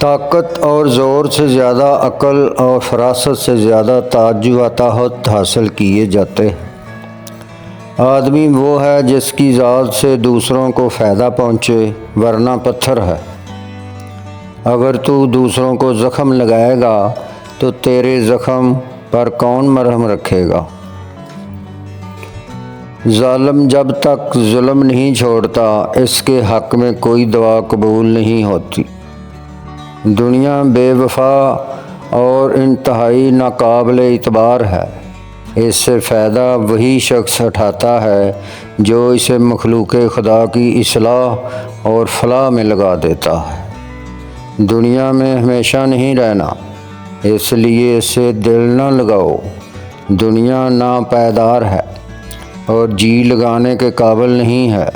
طاقت اور زور سے زیادہ عقل اور فراست سے زیادہ تعجب و تحت حاصل کیے جاتے ہیں۔ آدمی وہ ہے جس کی ذات سے دوسروں کو فائدہ پہنچے، ورنہ پتھر ہے۔ اگر تو دوسروں کو زخم لگائے گا تو تیرے زخم پر کون مرہم رکھے گا؟ ظالم جب تک ظلم نہیں چھوڑتا اس کے حق میں کوئی دعا قبول نہیں ہوتی۔ دنیا بے وفا اور انتہائی ناقابل اعتبار ہے۔ اس سے فائدہ وہی شخص اٹھاتا ہے جو اسے مخلوق خدا کی اصلاح اور فلاح میں لگا دیتا ہے۔ دنیا میں ہمیشہ نہیں رہنا، اس لیے اس سے دل نہ لگاؤ۔ دنیا ناپائیدار ہے اور جی لگانے کے قابل نہیں ہے۔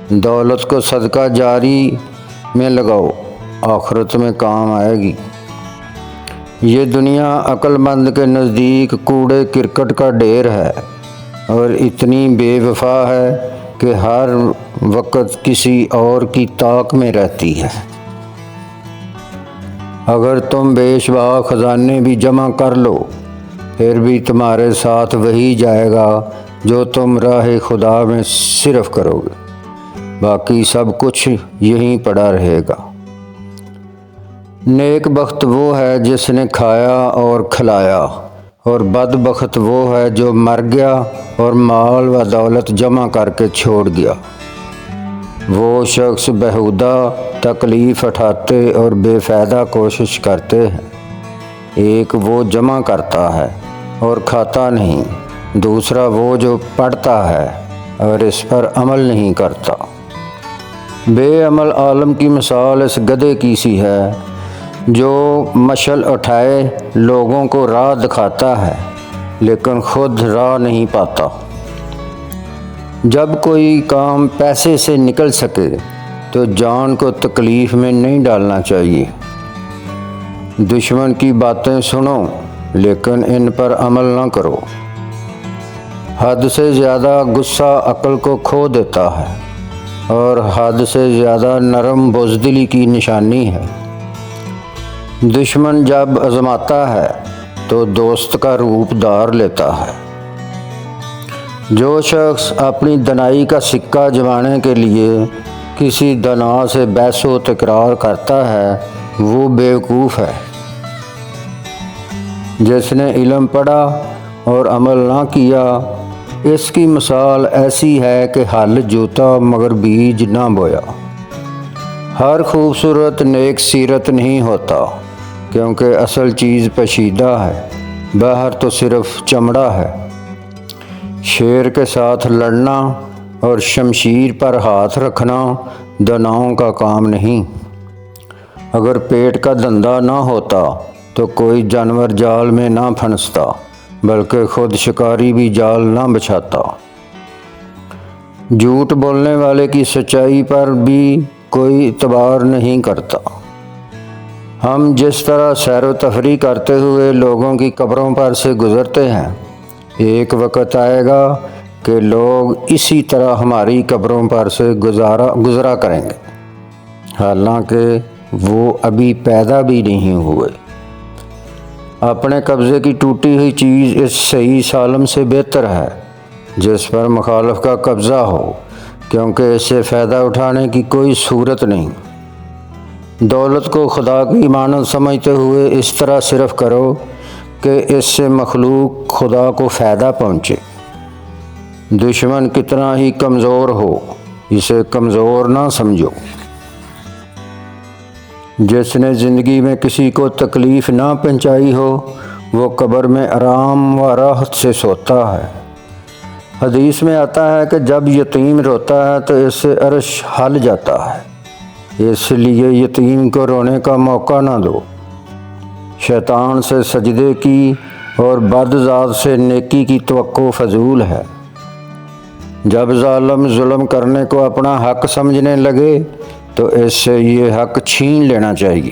دولت کو صدقہ جاری میں لگاؤ، آخرت میں کام آئے گی۔ یہ دنیا عقل مند کے نزدیک کوڑے کرکٹ کا ڈھیر ہے اور اتنی بے وفا ہے کہ ہر وقت کسی اور کی طاق میں رہتی ہے۔ اگر تم بیش بہا خزانے بھی جمع کر لو، پھر بھی تمہارے ساتھ وہی جائے گا جو تم راہ خدا میں صرف کرو گے، باقی سب کچھ یہیں پڑا رہے گا۔ نیک بخت وہ ہے جس نے کھایا اور کھلایا، اور بدبخت وہ ہے جو مر گیا اور مال و دولت جمع کر کے چھوڑ گیا۔ وہ شخص بیہودہ تکلیف اٹھاتے اور بے فائدہ کوشش کرتے ہیں۔ ایک وہ جمع کرتا ہے اور کھاتا نہیں، دوسرا وہ جو پڑھتا ہے اور اس پر عمل نہیں کرتا۔ بے عمل عالم کی مثال اس گدھے کی سی ہے جو مشعل اٹھائے لوگوں کو راہ دکھاتا ہے لیکن خود راہ نہیں پاتا۔ جب کوئی کام پیسے سے نکل سکے تو جان کو تکلیف میں نہیں ڈالنا چاہیے۔ دشمن کی باتیں سنو لیکن ان پر عمل نہ کرو۔ حد سے زیادہ غصہ عقل کو کھو دیتا ہے اور حد سے زیادہ نرم بزدلی کی نشانی ہے۔ دشمن جب آزماتا ہے تو دوست کا روپ دھار لیتا ہے۔ جو شخص اپنی دنائی کا سکہ جمانے کے لیے کسی دنا سے بحث و تکرار کرتا ہے وہ بیوقوف ہے۔ جس نے علم پڑھا اور عمل نہ کیا، اس کی مثال ایسی ہے کہ ہل جوتا مگر بیج نہ بویا۔ ہر خوبصورت نیک سیرت نہیں ہوتا، کیونکہ اصل چیز پوشیدہ ہے، باہر تو صرف چمڑا ہے۔ شیر کے ساتھ لڑنا اور شمشیر پر ہاتھ رکھنا دناؤں کا کام نہیں۔ اگر پیٹ کا دھندا نہ ہوتا تو کوئی جانور جال میں نہ پھنستا، بلکہ خود شکاری بھی جال نہ بچھاتا۔ جھوٹ بولنے والے کی سچائی پر بھی کوئی اعتبار نہیں کرتا۔ ہم جس طرح سیر و تفریح کرتے ہوئے لوگوں کی قبروں پر سے گزرتے ہیں، ایک وقت آئے گا کہ لوگ اسی طرح ہماری قبروں پر سے گزرا کریں گے، حالانکہ وہ ابھی پیدا بھی نہیں ہوئے۔ اپنے قبضے کی ٹوٹی ہوئی چیز اس صحیح سالم سے بہتر ہے جس پر مخالف کا قبضہ ہو، کیونکہ اس سے فائدہ اٹھانے کی کوئی صورت نہیں۔ دولت کو خدا کی امانت سمجھتے ہوئے اس طرح صرف کرو کہ اس سے مخلوق خدا کو فائدہ پہنچے۔ دشمن کتنا ہی کمزور ہو، اسے کمزور نہ سمجھو۔ جس نے زندگی میں کسی کو تکلیف نہ پہنچائی ہو وہ قبر میں آرام و راحت سے سوتا ہے۔ حدیث میں آتا ہے کہ جب یتیم روتا ہے تو اس سے عرش ہل جاتا ہے، اس لیے یتیم کو رونے کا موقع نہ دو۔ شیطان سے سجدے کی اور بد ذات سے نیکی کی توقع فضول ہے۔ جب ظالم ظلم کرنے کو اپنا حق سمجھنے لگے تو اس سے یہ حق چھین لینا چاہیے۔